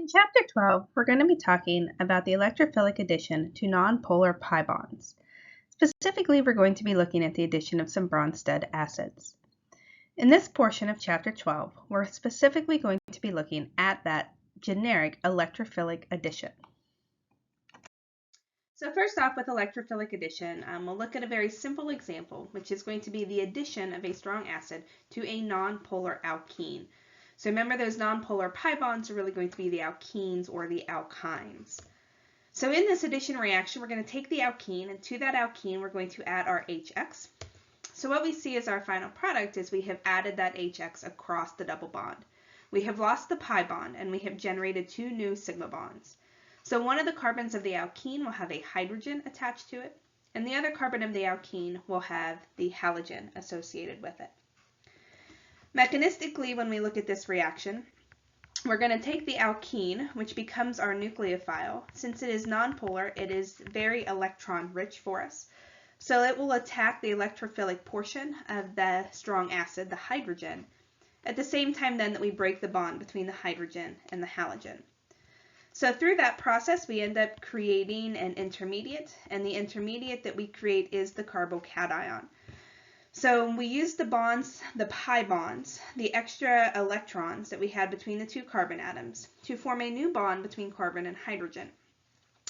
In Chapter 12, we're going to be talking about the electrophilic addition to nonpolar pi bonds. Specifically, we're going to be looking at the addition of some Bronsted acids. In this portion of Chapter 12, we're specifically going to be looking at that generic electrophilic addition. So first off, with electrophilic addition, we'll look at a very simple example, which is going to be the addition of a strong acid to a nonpolar alkene. So remember, those nonpolar pi bonds are really going to be the alkenes or the alkynes. So in this addition reaction, we're going to take the alkene, and to that alkene, we're going to add our HX. So what we see as our final product is we have added that HX across the double bond. We have lost the pi bond, and we have generated two new sigma bonds. So one of the carbons of the alkene will have a hydrogen attached to it, and the other carbon of the alkene will have the halogen associated with it. Mechanistically, when we look at this reaction, we're going to take the alkene, which becomes our nucleophile. Since it is nonpolar, it is very electron rich for us. So it will attack the electrophilic portion of the strong acid, the hydrogen, at the same time then that we break the bond between the hydrogen and the halogen. So through that process, we end up creating an intermediate, and the intermediate that we create is the carbocation. So we use the bonds, the pi bonds, the extra electrons that we had between the two carbon atoms to form a new bond between carbon and hydrogen.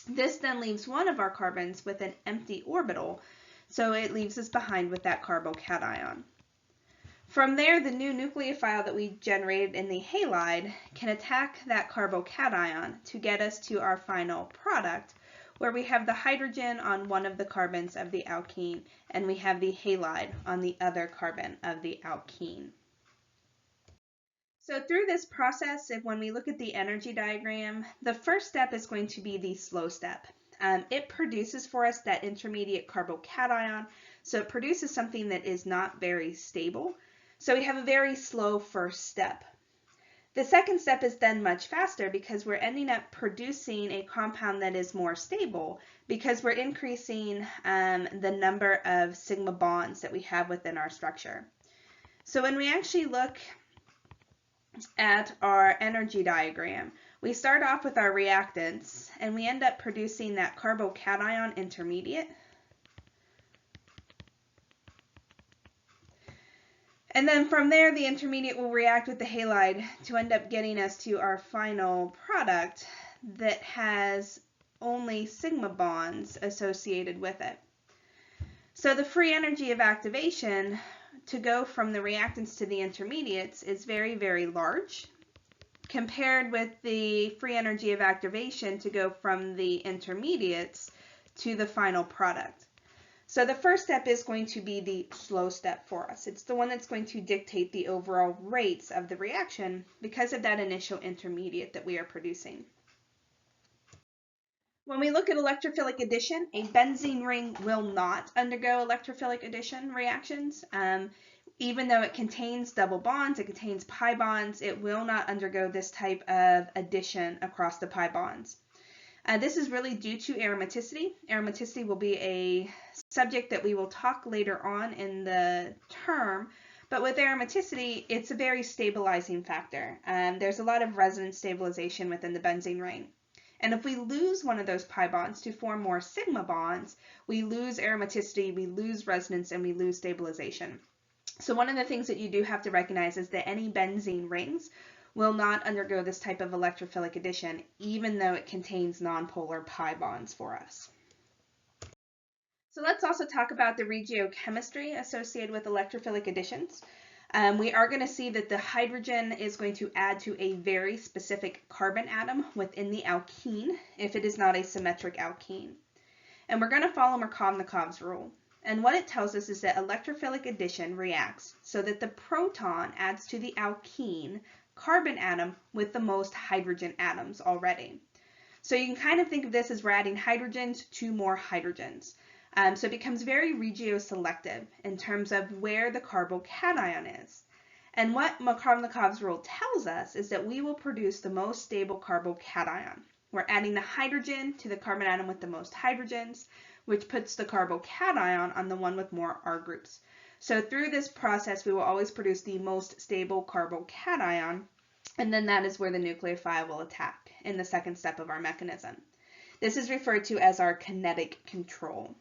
This then leaves one of our carbons with an empty orbital, so it leaves us behind with that carbocation. From there, the new nucleophile that we generated in the halide can attack that carbocation to get us to our final product, where we have the hydrogen on one of the carbons of the alkene, and we have the halide on the other carbon of the alkene. So through this process, when we look at the energy diagram, the first step is going to be the slow step. It produces for us that intermediate carbocation, so it produces something that is not very stable. So we have a very slow first step. The second step is then much faster because we're ending up producing a compound that is more stable because we're increasing the number of sigma bonds that we have within our structure. So when we actually look at our energy diagram, we start off with our reactants and we end up producing that carbocation intermediate. And then from there, the intermediate will react with the halide to end up getting us to our final product that has only sigma bonds associated with it. So the free energy of activation to go from the reactants to the intermediates is very, very large compared with the free energy of activation to go from the intermediates to the final product. So the first step is going to be the slow step for us. It's the one that's going to dictate the overall rates of the reaction because of that initial intermediate that we are producing. When we look at electrophilic addition, a benzene ring will not undergo electrophilic addition reactions. Even though it contains double bonds, it contains pi bonds, it will not undergo this type of addition across the pi bonds. This is really due to aromaticity. Aromaticity will be a subject that we will talk later on in the term, but with aromaticity, it's a very stabilizing factor. There's a lot of resonance stabilization within the benzene ring. And if we lose one of those pi bonds to form more sigma bonds, we lose aromaticity, we lose resonance, and we lose stabilization. So one of the things that you do have to recognize is that any benzene rings will not undergo this type of electrophilic addition, even though it contains nonpolar pi bonds for us. So let's also talk about the regiochemistry associated with electrophilic additions. We are going to see that the hydrogen is going to add to a very specific carbon atom within the alkene if it is not a symmetric alkene. And we're going to follow Markovnikov's rule. And what it tells us is that electrophilic addition reacts so that the proton adds to the alkene carbon atom with the most hydrogen atoms already. So you can kind of think of this as we're adding hydrogens to more hydrogens. So it becomes very regioselective in terms of where the carbocation is. And what Markovnikov's rule tells us is that we will produce the most stable carbocation. We're adding the hydrogen to the carbon atom with the most hydrogens, which puts the carbocation on the one with more R groups. So through this process, we will always produce the most stable carbocation and then that is where the nucleophile will attack in the second step of our mechanism. This is referred to as our kinetic control.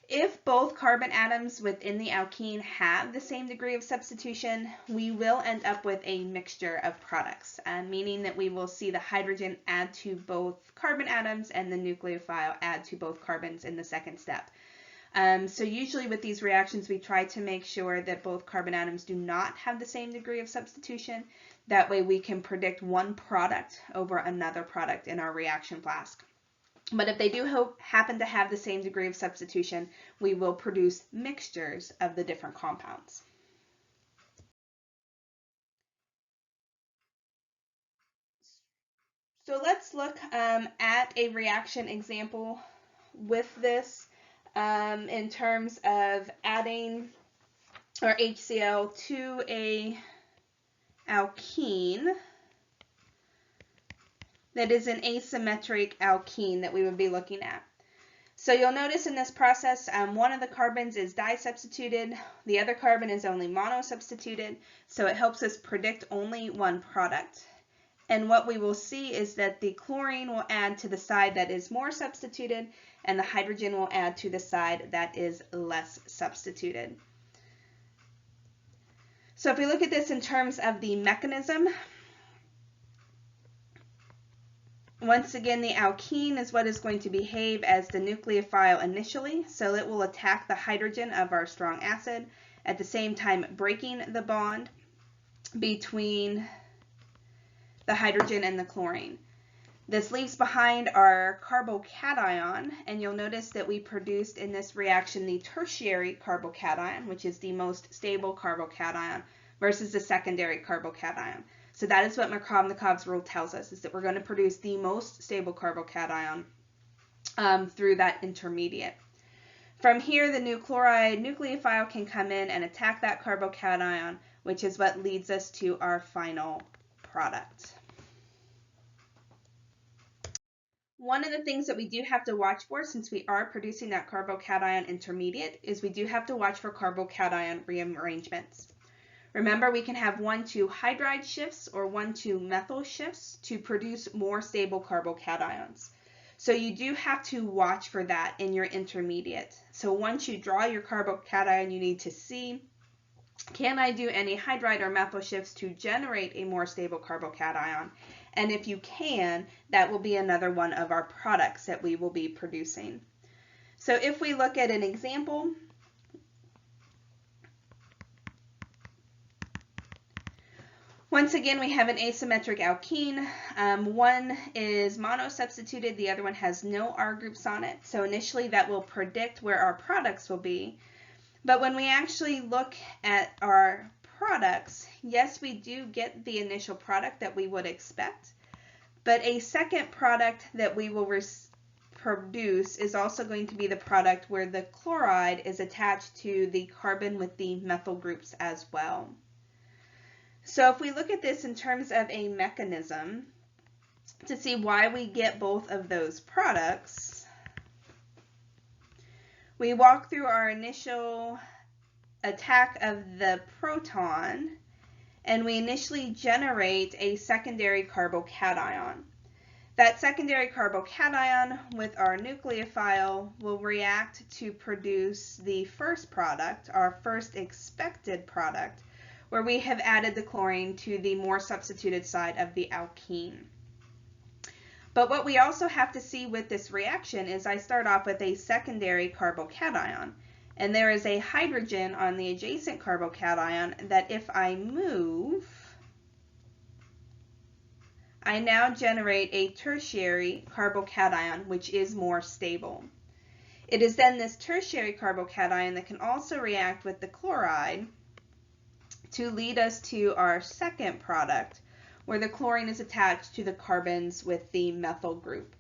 If both carbon atoms within the alkene have the same degree of substitution, we will end up with a mixture of products, meaning that we will see the hydrogen add to both carbon atoms and the nucleophile add to both carbons in the second step. So usually with these reactions, we try to make sure that both carbon atoms do not have the same degree of substitution. That way we can predict one product over another product in our reaction flask. But if they do happen to have the same degree of substitution, we will produce mixtures of the different compounds. So let's look at a reaction example with this in terms of adding our HCl to a alkene that is an asymmetric alkene that we would be looking at. So you'll notice in this process, one of the carbons is disubstituted, the other carbon is only monosubstituted, so it helps us predict only one product. And what we will see is that the chlorine will add to the side that is more substituted, and the hydrogen will add to the side that is less substituted. So if we look at this in terms of the mechanism, once again, the alkene is what is going to behave as the nucleophile initially, so it will attack the hydrogen of our strong acid, at the same time breaking the bond between the hydrogen and the chlorine. This leaves behind our carbocation, and you'll notice that we produced in this reaction the tertiary carbocation, which is the most stable carbocation, versus the secondary carbocation. So that is what Markovnikov's rule tells us, is that we're going to produce the most stable carbocation through that intermediate. From here, the new chloride nucleophile can come in and attack that carbocation, which is what leads us to our final product. One of the things that we do have to watch for, since we are producing that carbocation intermediate, is we do have to watch for carbocation rearrangements. Remember, we can have 1,2 hydride shifts or 1,2 methyl shifts to produce more stable carbocations. So you do have to watch for that in your intermediate. So once you draw your carbocation, you need to see, can I do any hydride or methyl shifts to generate a more stable carbocation? And if you can, that will be another one of our products that we will be producing. So if we look at an example, once again, we have an asymmetric alkene. One is monosubstituted, the other one has no R groups on it. So initially that will predict where our products will be. But when we actually look at our products, yes, we do get the initial product that we would expect. But a second product that we will produce is also going to be the product where the chloride is attached to the carbon with the methyl groups as well. So if we look at this in terms of a mechanism to see why we get both of those products, we walk through our initial attack of the proton, and we initially generate a secondary carbocation. That secondary carbocation with our nucleophile will react to produce the first product, our first expected product, where we have added the chlorine to the more substituted side of the alkene. But what we also have to see with this reaction is I start off with a secondary carbocation, and there is a hydrogen on the adjacent carbocation that if I move, I now generate a tertiary carbocation, which is more stable. It is then this tertiary carbocation that can also react with the chloride to lead us to our second product, where the chlorine is attached to the carbons with the methyl group.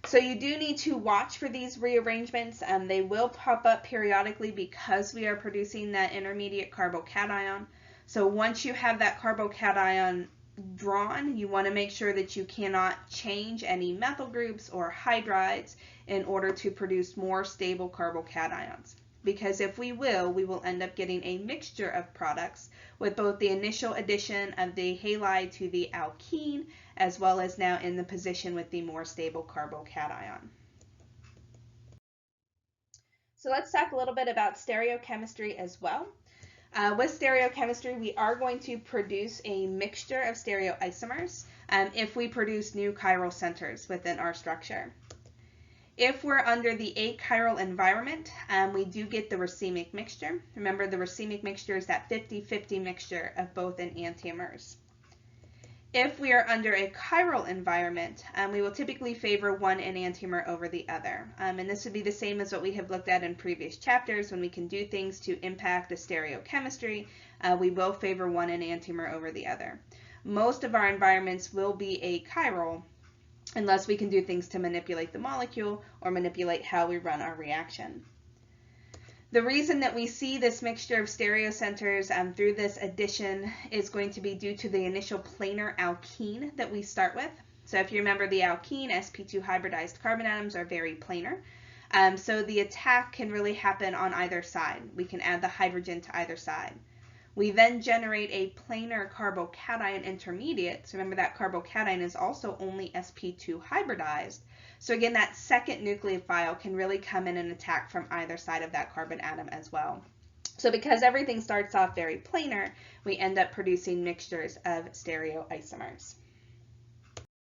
So you do need to watch for these rearrangements. They will pop up periodically because we are producing that intermediate carbocation. So once you have that carbocation drawn, you want to make sure that you cannot change any methyl groups or hydrides in order to produce more stable carbocations. because if we will end up getting a mixture of products with both the initial addition of the halide to the alkene, as well as now in the position with the more stable carbocation. So let's talk a little bit about stereochemistry as well. With stereochemistry, we are going to produce a mixture of stereoisomers if we produce new chiral centers within our structure. If we're under the achiral environment, we do get the racemic mixture. Remember, the racemic mixture is that 50-50 mixture of both enantiomers. If we are under a chiral environment, we will typically favor one enantiomer over the other. And this would be the same as what we have looked at in previous chapters. When we can do things to impact the stereochemistry, we will favor one enantiomer over the other. Most of our environments will be achiral, unless we can do things to manipulate the molecule or manipulate how we run our reaction. The reason that we see this mixture of stereocenters through this addition is going to be due to the initial planar alkene that we start with. So if you remember, the alkene, sp2 hybridized carbon atoms are very planar. So the attack can really happen on either side. We can add the hydrogen to either side. We then generate a planar carbocation intermediate. So remember, that carbocation is also only sp2 hybridized. So again, that second nucleophile can really come in and attack from either side of that carbon atom as well. So because everything starts off very planar, we end up producing mixtures of stereoisomers.